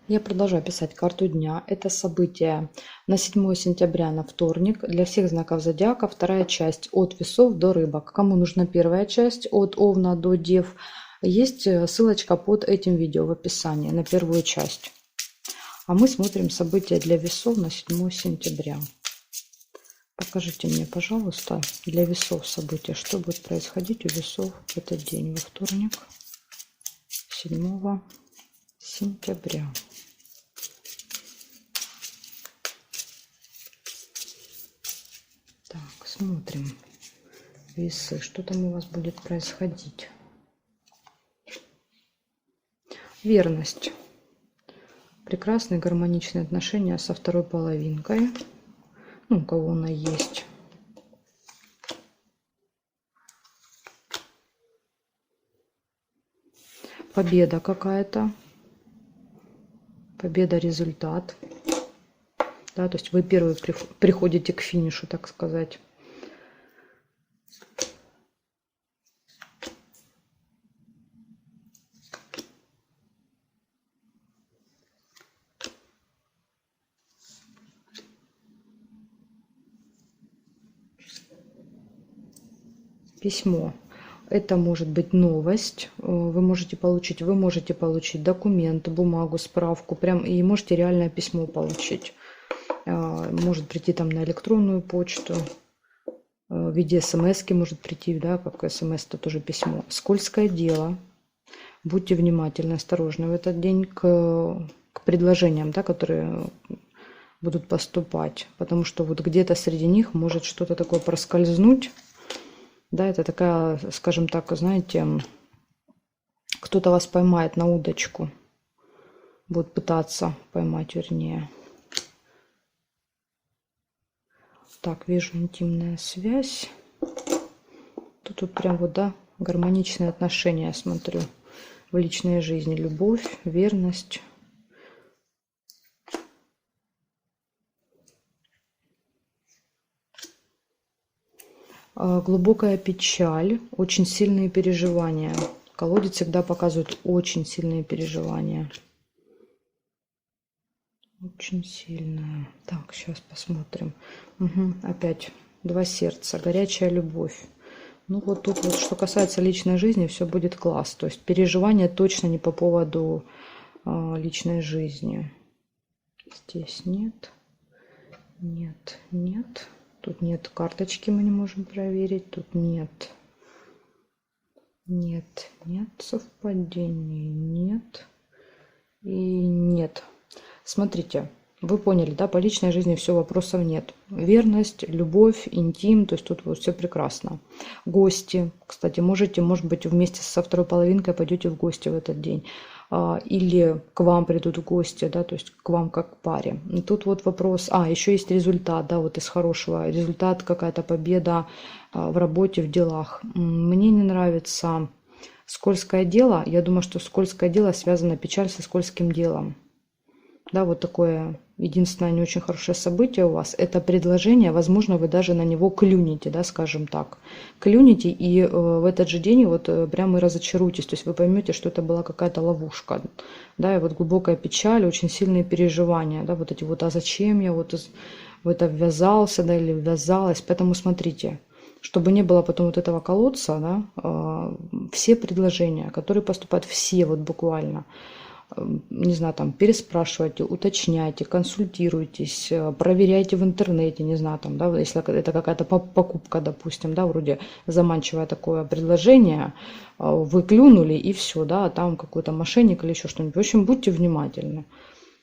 Я продолжаю писать карту дня. Это событие на 7 сентября, на вторник. Для всех знаков зодиака вторая часть от весов до рыбок. Кому нужна первая часть от овна до дев, есть ссылочка под этим видео в описании на первую часть. А мы смотрим события для весов на 7 сентября. Покажите мне, пожалуйста, для весов события, что будет происходить у весов в этот день, во вторник, 7 сентября. Так, смотрим весы, что там у вас будет происходить. Верность. Прекрасные гармоничные отношения со второй половинкой. Ну, у кого она есть. Победа какая-то. Победа, результат. Да, то есть вы первые приходите к финишу, так сказать. Письмо. Это может быть новость. Вы можете получить документ, бумагу, справку, прям и можете реальное письмо получить. Может прийти там на электронную почту, в виде смс-ки может прийти, да, как смс, это тоже письмо. Скользкое дело. Будьте внимательны, осторожны в этот день к предложениям, да, которые будут поступать, потому что вот где-то среди них может что-то такое проскользнуть. Да, это такая, скажем так, знаете, кто-то вас поймает на удочку, будет пытаться поймать, вернее. Так, вижу интимная связь. Тут прям вот, да, гармоничные отношения, я смотрю, в личной жизни. Любовь, верность. Глубокая печаль, очень сильные переживания. Колодец всегда показывает очень сильные переживания. Очень сильная. Так, сейчас посмотрим. Угу, опять два сердца. Горячая любовь. Ну вот тут вот, что касается личной жизни, все будет класс. То есть переживания точно не по поводу личной жизни. Здесь нет. Нет, нет. Тут нет карточки, мы не можем проверить. Тут нет. Нет, нет совпадений. Нет. И нет. Смотрите, вы поняли, да, по личной жизни все, вопросов нет. Верность, любовь, интим, то есть тут вот все прекрасно. Гости, кстати, может быть, вместе со второй половинкой пойдете в гости в этот день. Или к вам придут в гости, да, то есть к вам как к паре. И тут вот вопрос, еще есть результат, да, вот из хорошего. Результат, какая-то победа в работе, в делах. Мне не нравится скользкое дело. Я думаю, что скользкое дело связано печаль со скользким делом. Да, вот такое единственное не очень хорошее событие у вас. Это предложение, возможно, вы даже на него клюнете, да, скажем так. Клюнете и в этот же день вот прямо и разочаруетесь. То есть вы поймете, что это была какая-то ловушка. Да, и вот глубокая печаль, очень сильные переживания. Да, вот эти вот, а зачем я вот в это ввязался, да, или ввязалась. Поэтому смотрите, чтобы не было потом вот этого колодца, да, все предложения, которые поступают, все вот буквально, не знаю, там, переспрашивайте, уточняйте, консультируйтесь, проверяйте в интернете, не знаю, там, да, если это какая-то покупка, допустим, да, вроде заманчивое такое предложение, вы клюнули и все, да, а там какой-то мошенник или еще что-нибудь. В общем, будьте внимательны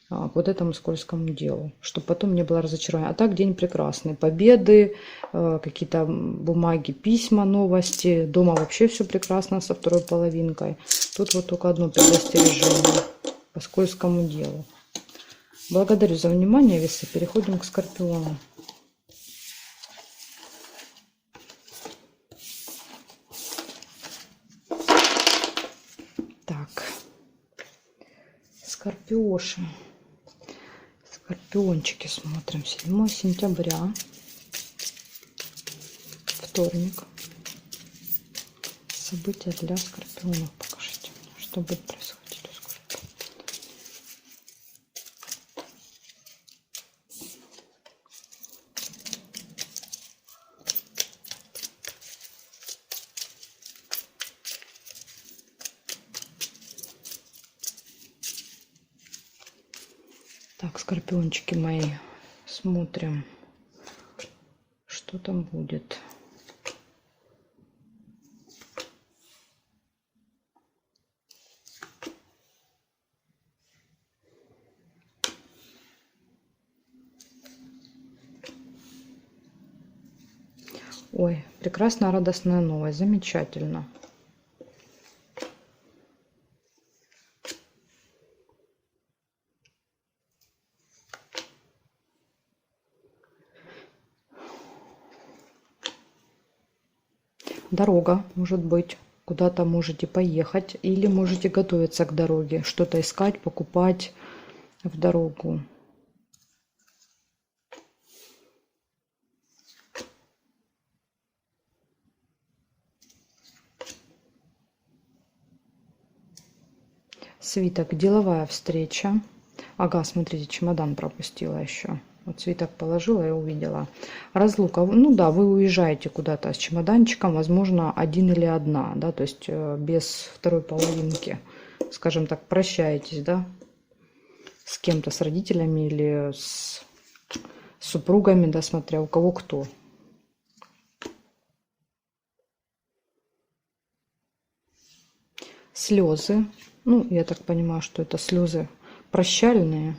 к вот этому скользкому делу, чтобы потом не было разочарования. А так день прекрасный. Победы, какие-то бумаги, письма, новости. Дома вообще все прекрасно со второй половинкой. Тут вот только одно предостережение по скользкому делу. Благодарю за внимание, весы. Переходим к Скорпиону. Так, Скорпиоши. Скорпиончики смотрим. 7 сентября. Вторник. События для скорпионов. Покажите мне, что будет происходить у скорпионов. Так, скорпиончики мои, смотрим, что там будет. Ой, прекрасная радостная новость, замечательно. Дорога, может быть, куда-то можете поехать или можете готовиться к дороге, что-то искать, покупать в дорогу. Свиток, деловая встреча. Ага, смотрите, чемодан пропустила еще. Вот свиток положила и увидела. Разлука. Ну да, вы уезжаете куда-то с чемоданчиком, возможно, один или одна, да, то есть без второй половинки. Скажем так, прощаетесь, да, с кем-то, с родителями или с супругами, да, смотря у кого кто. Слезы. Ну, я так понимаю, что это слезы прощальные.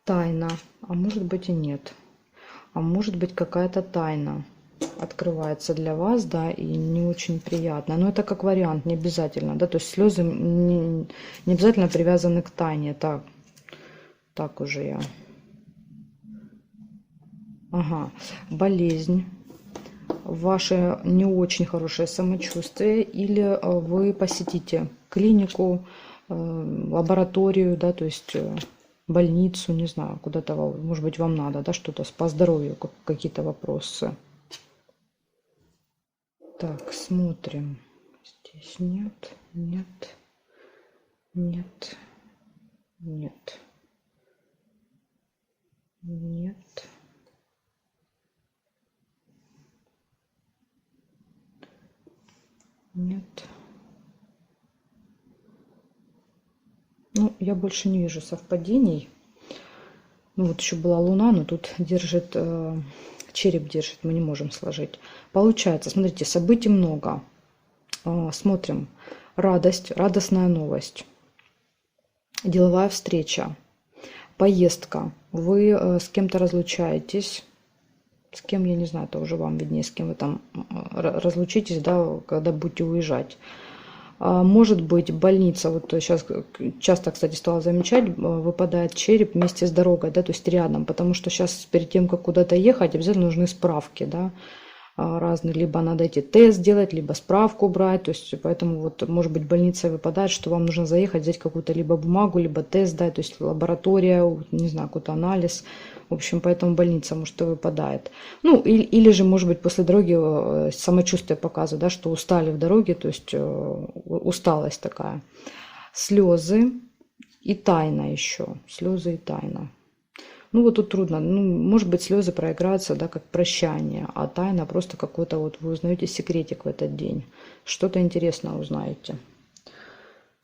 Тайна. А может быть и нет. А может быть какая-то тайна открывается для вас, да, и не очень приятно. Но это как вариант, не обязательно, да, то есть слезы не обязательно привязаны к тайне. Так уже я. Ага, болезнь, ваше не очень хорошее самочувствие, или вы посетите клинику, лабораторию, да, то есть больницу, не знаю, куда-то, может быть, вам надо, да, что-то по здоровью, какие-то вопросы. Так, смотрим. Здесь нет, нет, нет, нет, нет. Нет. Ну, я больше не вижу совпадений. Ну, вот еще была Луна, но тут держит, череп держит, мы не можем сложить. Получается, смотрите, событий много. Смотрим. Радость, радостная новость. Деловая встреча. Поездка. Вы с кем-то разлучаетесь. С кем, я не знаю, это уже вам виднее, с кем вы там разлучитесь, да, когда будете уезжать. Может быть, больница, вот сейчас часто, кстати, стала замечать, выпадает череп вместе с дорогой, да, то есть рядом, потому что сейчас перед тем, как куда-то ехать, обязательно нужны справки, да, разные, либо надо идти тест делать, либо справку брать, то есть поэтому вот, может быть, больница выпадает, что вам нужно заехать, взять какую-то либо бумагу, либо тест, да, то есть лаборатория, не знаю, какой-то анализ, в общем, поэтому больница, может, и выпадает. Ну, или же, может быть, после дороги самочувствие показывает, да, что устали в дороге, то есть усталость такая. Слезы и тайна еще, слезы и тайна. Ну, вот тут трудно. Ну, может быть, слезы проиграются, да, как прощание, а тайна просто какой-то вот, вы узнаете секретик в этот день. Что-то интересное узнаете.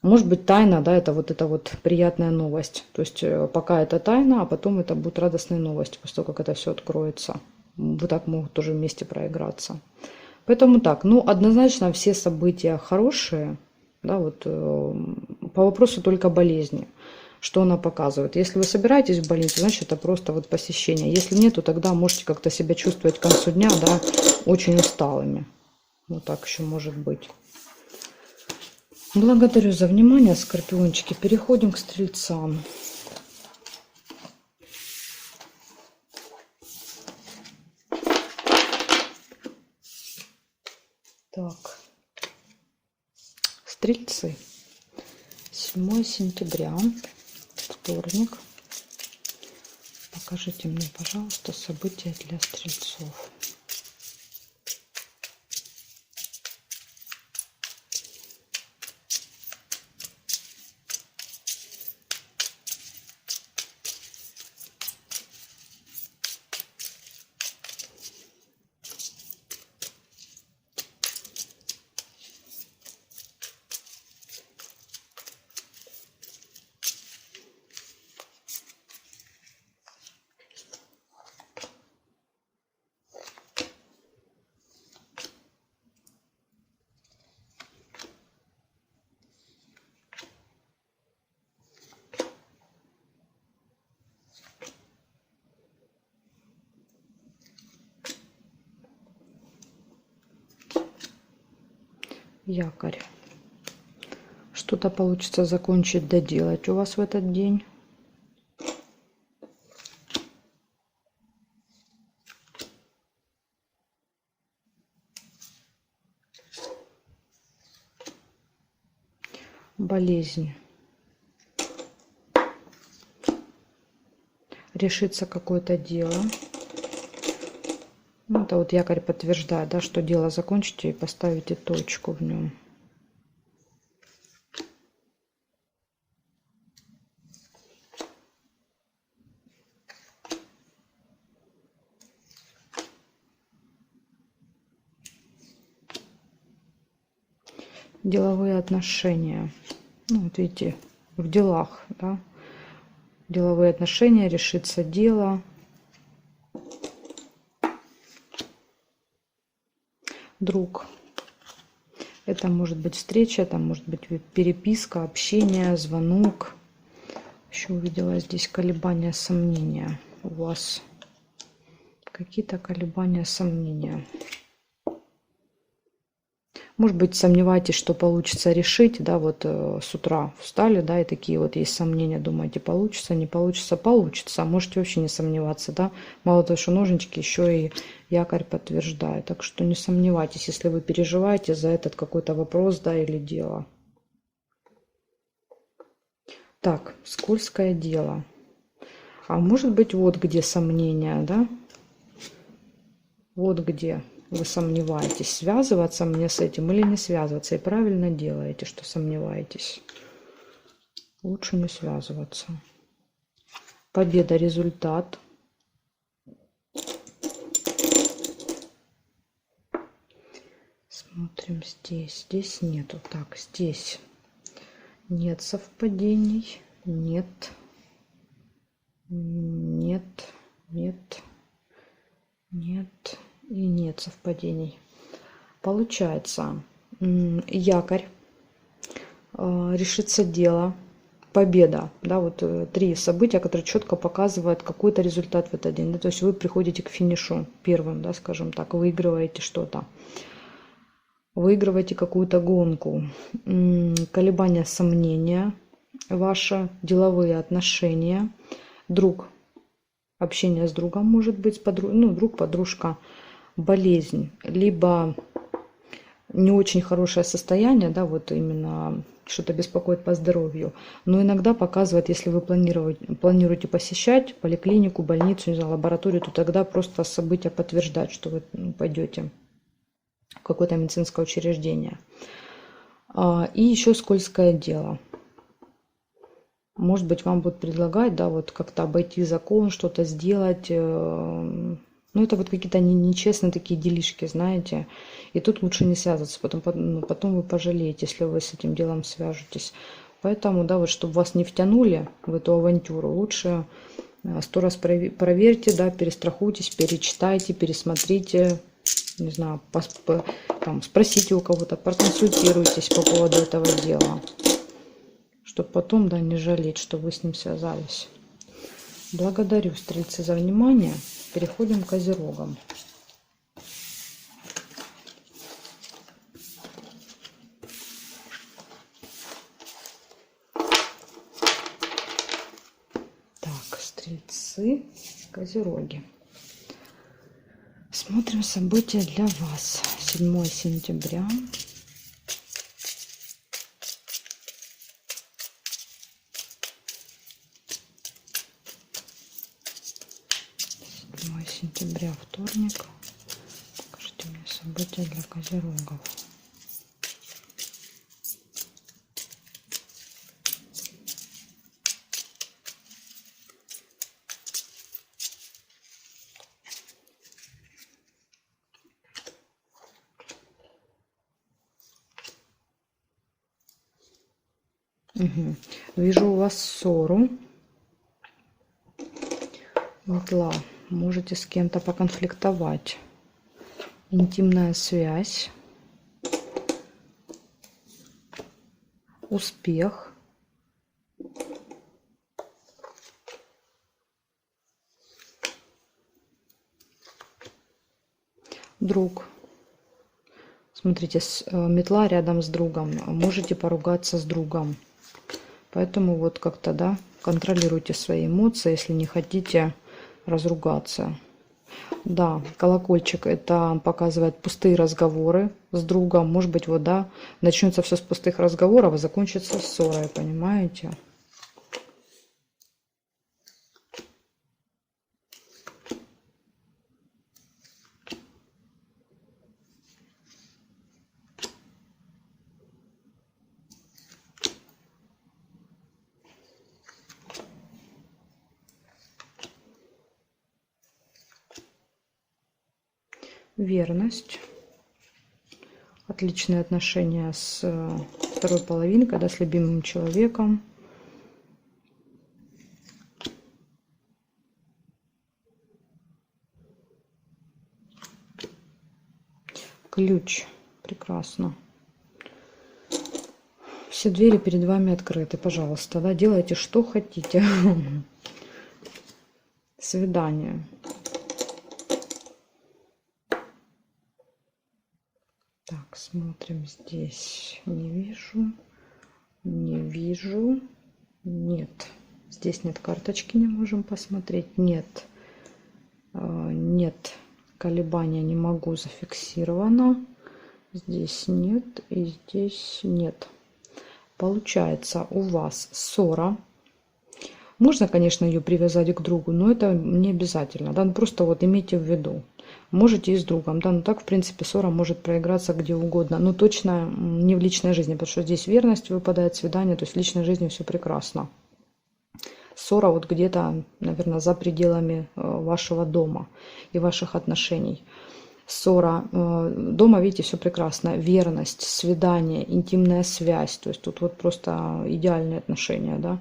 Может быть, тайна, да, это вот приятная новость. То есть пока это тайна, а потом это будет радостная новость, после того, как это все откроется. Вот так могут тоже вместе проиграться. Поэтому так, ну, однозначно все события хорошие, да, вот по вопросу только болезни. Что она показывает? Если вы собираетесь в больницу, значит, это просто вот посещение. Если нет, то тогда можете как-то себя чувствовать к концу дня, да, очень усталыми. Вот так еще может быть. Благодарю за внимание, скорпиончики. Переходим к стрельцам. Так, стрельцы. 7 сентября. Вторник. Покажите мне, пожалуйста, события для стрельцов. Якорь. Что-то получится закончить, доделать у вас в этот день. Болезнь. Решится какое-то дело. Ну, это вот якорь подтверждает, да, что дело закончите и поставите точку в нем. Деловые отношения. Ну, вот видите, в делах, да. Деловые отношения, решится дело. Друг. Это может быть встреча, это может быть переписка, общение, звонок. Еще увидела здесь колебания, сомнения. У вас какие-то колебания, сомнения. Может быть, сомневаетесь, что получится решить, да, вот с утра встали, да, и такие вот есть сомнения, думаете, получится, не получится, получится. Можете вообще не сомневаться, да. Мало того, что ножнички, еще и якорь подтверждает. Так что не сомневайтесь, если вы переживаете за этот какой-то вопрос, да, или дело. Так, скользкое дело. А может быть, вот где сомнения, да? Вот где вы сомневаетесь, связываться мне с этим или не связываться. И правильно делаете, что сомневаетесь. Лучше не связываться. Победа, результат. Смотрим здесь. Здесь нету. Так, здесь нет совпадений. Нет. Нет. Нет. Нет. И нет совпадений. Получается, якорь, решится дело, победа. Да, вот 3 события, которые четко показывают какой-то результат в этот день. Да, то есть вы приходите к финишу первым, да, скажем так, выигрываете что-то. Выигрываете какую-то гонку. Колебания, сомнения ваши, деловые отношения, друг. Общение с другом может быть, ну, друг, подружка. Болезнь, либо не очень хорошее состояние, да, вот именно что-то беспокоит по здоровью, но иногда показывает, если вы планируете посещать поликлинику, больницу, не знаю, лабораторию, то тогда просто события подтверждают, что вы пойдете в какое-то медицинское учреждение. И еще скользкое дело. Может быть, вам будут предлагать, да, вот как-то обойти закон, что-то сделать. Ну, это вот какие-то нечестные такие делишки, знаете. И тут лучше не связываться, потом вы пожалеете, если вы с этим делом свяжетесь. Поэтому, да, вот чтобы вас не втянули в эту авантюру, лучше 100 раз проверьте, да, перестрахуйтесь, перечитайте, пересмотрите, не знаю, там, спросите у кого-то, проконсультируйтесь по поводу этого дела, чтобы потом, да, не жалеть, что вы с ним связались. Благодарю, стрельцы, за внимание. Переходим к козерогам. Так, стрельцы, козероги. Смотрим события для вас. 7 сентября. 7 сентября, вторник. Покажите мне события для козерогов. Угу. Вижу у вас ссору. Метла. Можете с кем-то поконфликтовать. Интимная связь. Успех. Друг. Смотрите, метла рядом с другом. Можете поругаться с другом. Поэтому вот как-то, да, контролируйте свои эмоции, если не хотите разругаться. Да, колокольчик это показывает пустые разговоры с другом. Может быть, вот, да, начнется все с пустых разговоров, а закончится ссорой, понимаете? Верность. Отличные отношения с второй половинкой, да, с любимым человеком. Ключ. Прекрасно. Все двери перед вами открыты, пожалуйста, да, делайте, что хотите. Свидание. Так, смотрим здесь. Не вижу. Не вижу. Нет. Здесь нет карточки, не можем посмотреть. Нет. Нет. Колебания не могу, зафиксировано. Здесь нет и здесь нет. Получается, у вас ссора. Можно, конечно, ее привязать к другу, но это не обязательно. Да? Ну, просто вот имейте в виду. Можете и с другом. Да? Ну так, в принципе, ссора может проиграться где угодно. Но точно не в личной жизни, потому что здесь верность выпадает, свидание. То есть в личной жизни все прекрасно. Ссора вот где-то, наверное, за пределами вашего дома и ваших отношений. Ссора. Дома, видите, все прекрасно. Верность, свидание, интимная связь. То есть тут вот просто идеальные отношения, да.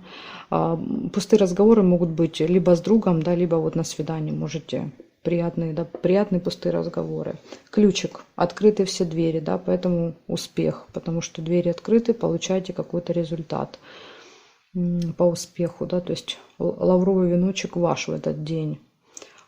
Пустые разговоры могут быть либо с другом, да, либо вот на свидании можете приятные, да, приятные пустые разговоры. Ключик. Открыты все двери, да, поэтому успех. Потому что двери открыты, получаете какой-то результат по успеху, да, то есть лавровый веночек ваш в этот день.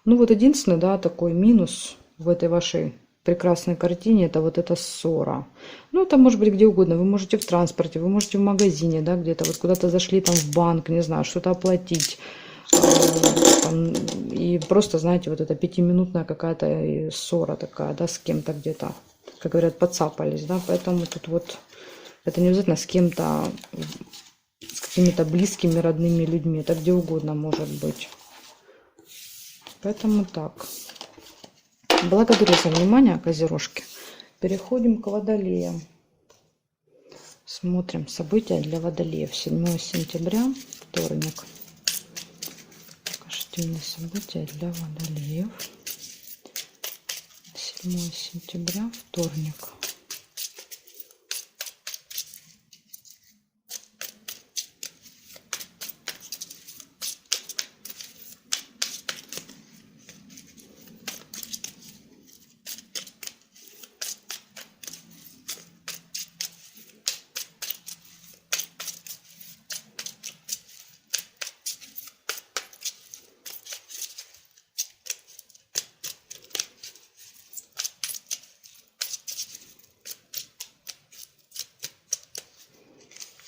Ну вот единственный, да, такой минус в этой вашей прекрасной картине, это вот эта ссора. Ну, это может быть где угодно. Вы можете в транспорте, вы можете в магазине, да, где-то вот куда-то зашли там в банк, не знаю, что-то оплатить. Там, и просто, знаете, вот эта пятиминутная какая-то ссора такая, да, с кем-то где-то, как говорят, подцапались, да, поэтому тут вот это не обязательно с кем-то, с какими-то близкими, родными людьми, это где угодно может быть. Поэтому так. Благодарю за внимание, козерожки. Переходим к водолеям. Смотрим события для водолеев. 7 сентября, вторник. Покажите мне события для водолеев. 7 сентября, вторник.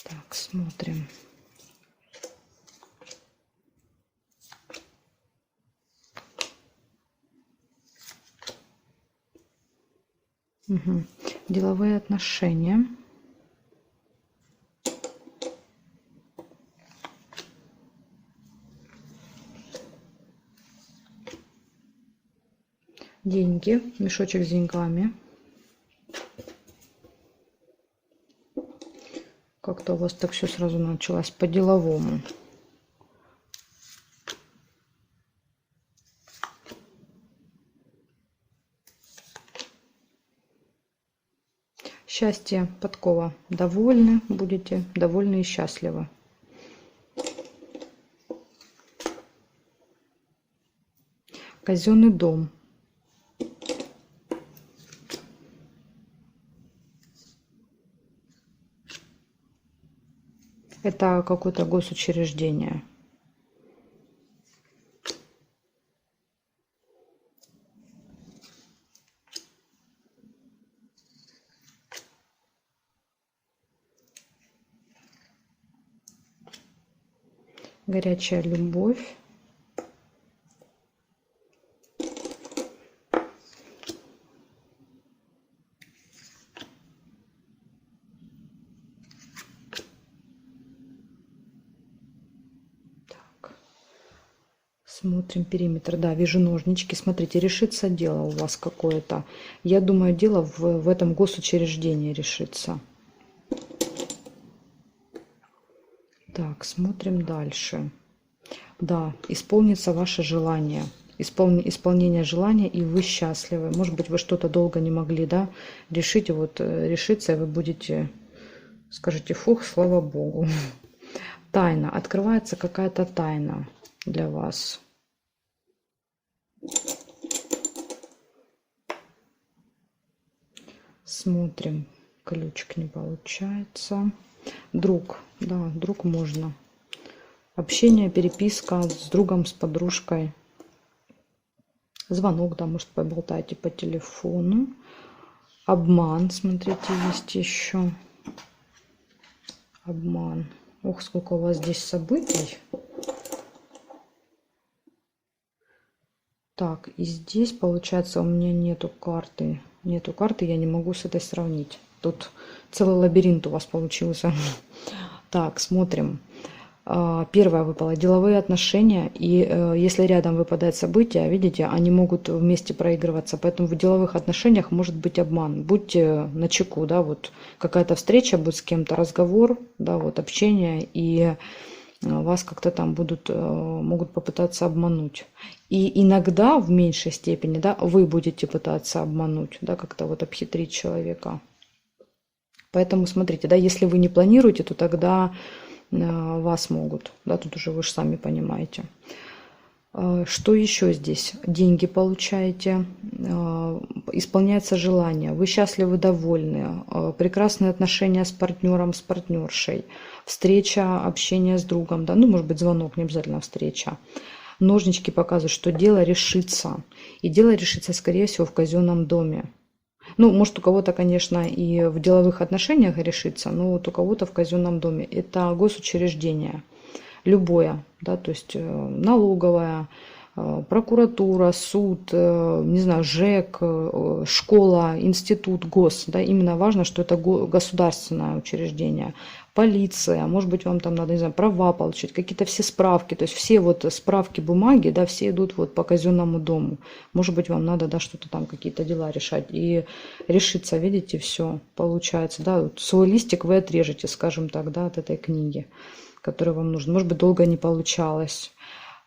Так, смотрим. Угу. Деловые отношения. Деньги. Мешочек с деньгами. Как-то у вас так все сразу началось по-деловому. Счастье, подкова. Довольны будете, довольны и счастливы. Казенный дом. Это какое-то госучреждение. горячая любовь. Смотрим периметр. Да, вижу ножнички. Смотрите, решится дело у вас какое-то. Я думаю, дело в этом госучреждении решится. Так, смотрим дальше. Да, исполнится ваше желание. Исполнение желания, и вы счастливы. Может быть, вы что-то долго не могли, да, решить. Вот решится, и вы будете, скажите, фух, слава Богу. Тайна. Открывается какая-то тайна для вас. Смотрим. Ключик не получается. Друг. Да, друг можно. Общение, переписка с другом, с подружкой. Звонок, да, может, поболтайте по телефону. Обман, смотрите, есть еще. Обман. Ох, сколько у вас здесь событий. Так, и здесь, получается, у меня нету карты. Нету карты, я не могу с этой сравнить. Тут целый лабиринт у вас получился. Так, смотрим. Первое выпало деловые отношения, и если рядом выпадает событие, видите, они могут вместе проигрываться, поэтому в деловых отношениях может быть обман. Будьте начеку, да, вот какая-то встреча будет с кем-то, разговор, да, вот общение, и вас как-то там могут попытаться обмануть. И иногда в меньшей степени, да, вы будете пытаться обмануть, да, как-то вот обхитрить человека. Поэтому смотрите, да, если вы не планируете, то тогда вас могут, да, тут уже вы же сами понимаете. Что еще здесь? Деньги получаете, исполняется желание, вы счастливы, довольны, прекрасные отношения с партнером, с партнершей, встреча, общение с другом, да, ну, может быть, звонок, не обязательно встреча. Ножнички показывают, что дело решится, и дело решится, скорее всего, в казенном доме. Ну, может, у кого-то, конечно, и в деловых отношениях решится, но вот у кого-то в казенном доме. Это госучреждение. Любое, да, то есть налоговая, прокуратура, суд, не знаю, ЖЭК, школа, институт, гос. Да, именно важно, что это государственное учреждение. Полиция, может быть, вам там надо, не знаю, права получить, какие-то все справки. То есть все вот справки, бумаги, да, все идут вот по казенному дому. Может быть, вам надо, да, что-то там, какие-то дела решать. И решиться, видите, все получается. Да, вот свой листик вы отрежете, скажем так, да, от этой книги, который вам нужен. Может быть, долго не получалось.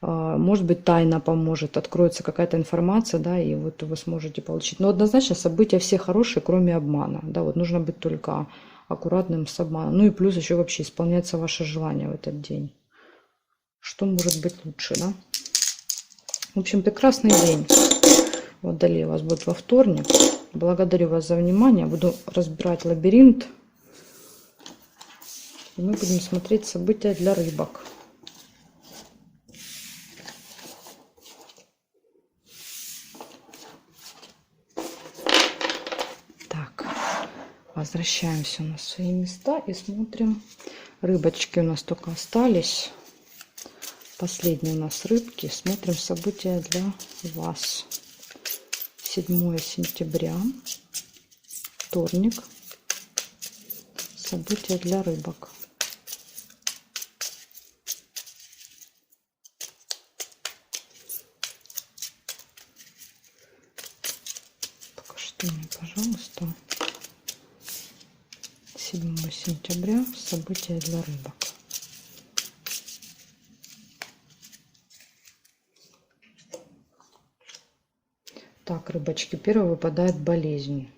Может быть, тайна поможет, откроется какая-то информация, да, и вот вы сможете получить. Но однозначно события все хорошие, кроме обмана. Да, вот нужно быть только аккуратным с обманом. Ну и плюс еще вообще исполняется ваше желание в этот день. Что может быть лучше, да? В общем, прекрасный день. Вот далее у вас будет во вторник. Благодарю вас за внимание. Буду разбирать лабиринт. И мы будем смотреть события для рыбок. Так, возвращаемся на свои места и смотрим. Рыбочки у нас только остались. Последние у нас рыбки. Смотрим события для вас. 7 сентября. Вторник. События для рыбок. Покажите мне, пожалуйста. 7 сентября. События для рыбок. Так, рыбочки, первый выпадает болезнь.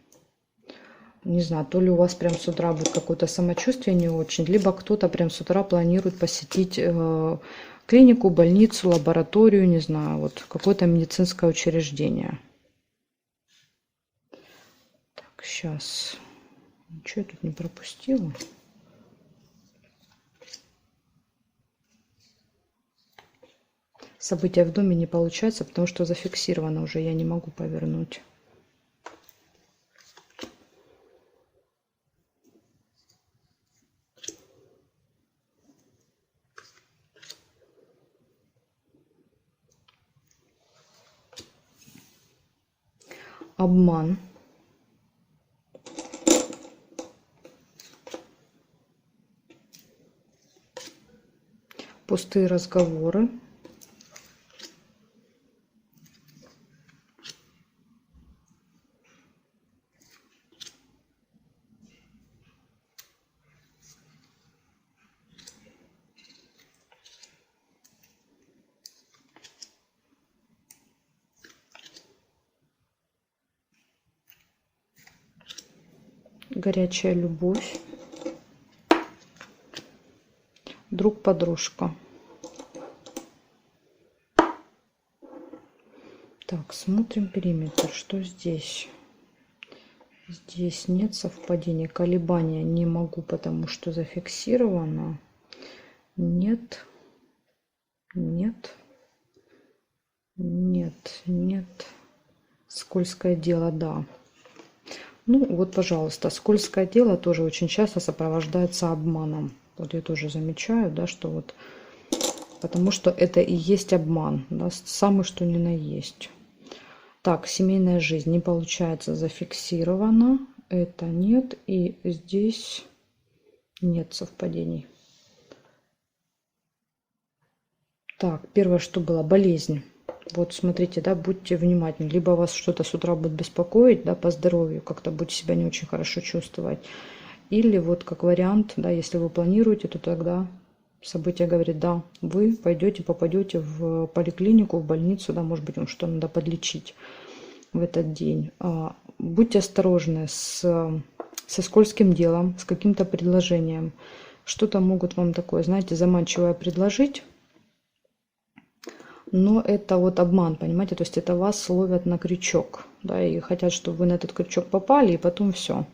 Не знаю, то ли у вас прям с утра будет какое-то самочувствие не очень, либо кто-то прям с утра планирует посетить клинику, больницу, лабораторию, не знаю, вот какое-то медицинское учреждение. Так, сейчас. Ничего я тут не пропустила. События в доме не получается, потому что зафиксировано уже, я не могу повернуть. обман, пустые разговоры, горячая любовь, друг-подружка. Так, смотрим периметр. Что здесь? Здесь нет совпадения. Колебания не могу, потому что зафиксировано. Нет. Нет. Нет. Нет. Скользкое дело, да. Ну вот, пожалуйста, скользкое дело тоже очень часто сопровождается обманом. Вот я тоже замечаю, да, что вот, потому что это и есть обман, да, самый что ни на есть. Так, семейная жизнь не получается, зафиксировано, это нет, и здесь нет совпадений. Так, первое, что было, болезнь. Вот смотрите, да, будьте внимательны. Либо вас что-то с утра будет беспокоить, да, по здоровью, как-то будете себя не очень хорошо чувствовать. Или вот как вариант, да, если вы планируете, то тогда событие говорит, да, вы попадете в поликлинику, в больницу, да, может быть, вам что надо подлечить в этот день. Будьте осторожны со скользким делом, с каким-то предложением. Что-то могут вам такое, знаете, заманчивое предложить. Но это вот обман, понимаете, то есть это вас ловят на крючок, да, и хотят, чтобы вы на этот крючок попали, и потом все.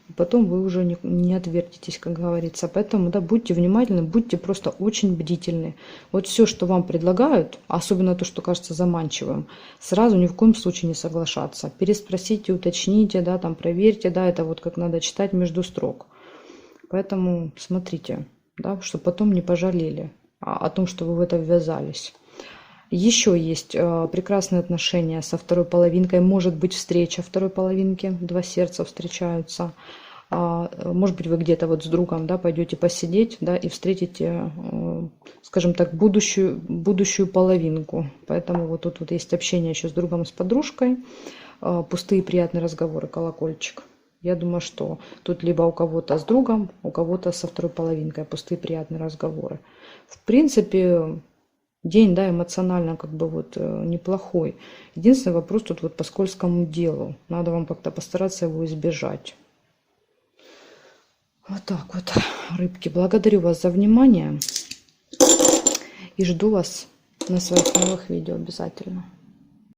И потом вы уже не отвертитесь, как говорится. Поэтому, да, будьте внимательны, будьте просто очень бдительны. Вот все, что вам предлагают, особенно то, что кажется заманчивым, сразу ни в коем случае не соглашаться. Переспросите, уточните, да, там проверьте, да, это вот как надо читать между строк. Поэтому смотрите, да, чтобы потом не пожалели о том, что вы в это ввязались. Еще есть прекрасные отношения со второй половинкой. Может быть встреча второй половинки. Два сердца встречаются. Может быть вы где-то вот с другом, да, пойдете посидеть, да, и встретите, скажем так, будущую половинку. Поэтому вот тут вот есть общение еще с другом, с подружкой. Пустые приятные разговоры, колокольчик. Я думаю, что тут либо у кого-то с другом, у кого-то со второй половинкой. Пустые приятные разговоры. В принципе... День, да, эмоционально как бы вот неплохой. Единственный вопрос тут вот по скользкому делу. Надо вам как-то постараться его избежать. Вот так вот, рыбки. Благодарю вас за внимание. И жду вас на своих новых видео обязательно.